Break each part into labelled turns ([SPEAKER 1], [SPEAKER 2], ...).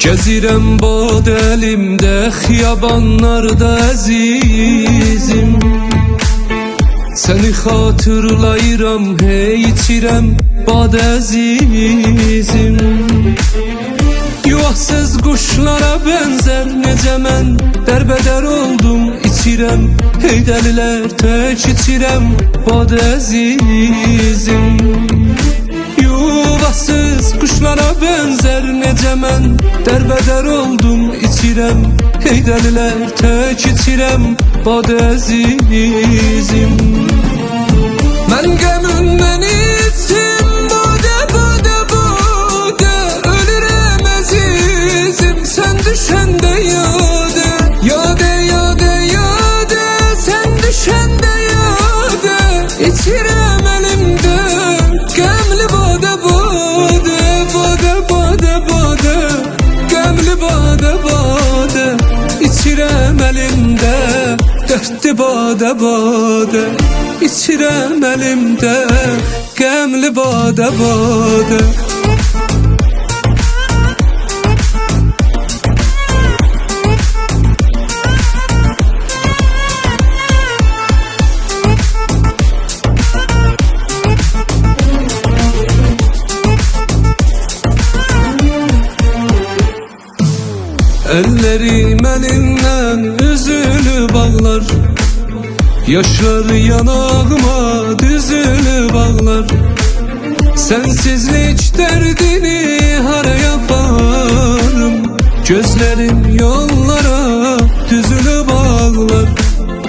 [SPEAKER 1] Gezirəm bad elimdə, xiyabanlarda əzizim. Səni xatırlayıram, hey içirəm bad əzizim. Yuvasız quşlara bənzər necə mən dərbədər oldum, içirəm, hey dəlilər tək içirəm bad əzizim. Yuvasız quşlara bənzər necə mən dərbədər oldum, içirəm, hey dəlilər tək içirəm bad əzizim. Mən qəmündən içim badə badə badə, ölürəm əzizim sən düşəndə yadə. Yadə yadə yadə sən düşəndə yadə, içirəm əlimdə qəmli badə badə, badə badə badə, qəmli badə badə, içirəm əlimdə dərdli badə badə, içirəm əlimdə qəmli badə badə. Ellerim elinden üzülüp ağlar, yaşları yanağıma düzülüp ağlar. Sensizlik derdini hara yaparım, gözlerim yollara düzülüp ağlar.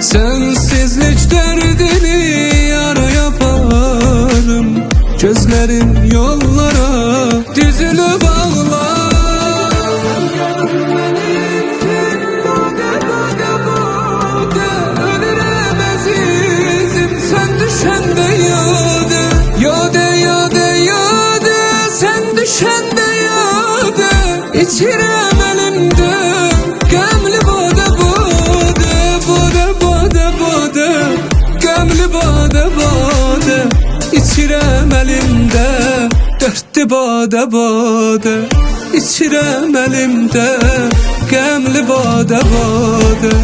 [SPEAKER 1] Sensizlik derdini hara yaparım, gözlerim yollara düzülüp ağlar. Düşəndə yadə, içirəm əlimdə qəmli badə badə, badə badə badə, qəmli badə badə, içirəm əlimdə dərdli badə badə, içirəm əlimdə qəmli badə badə.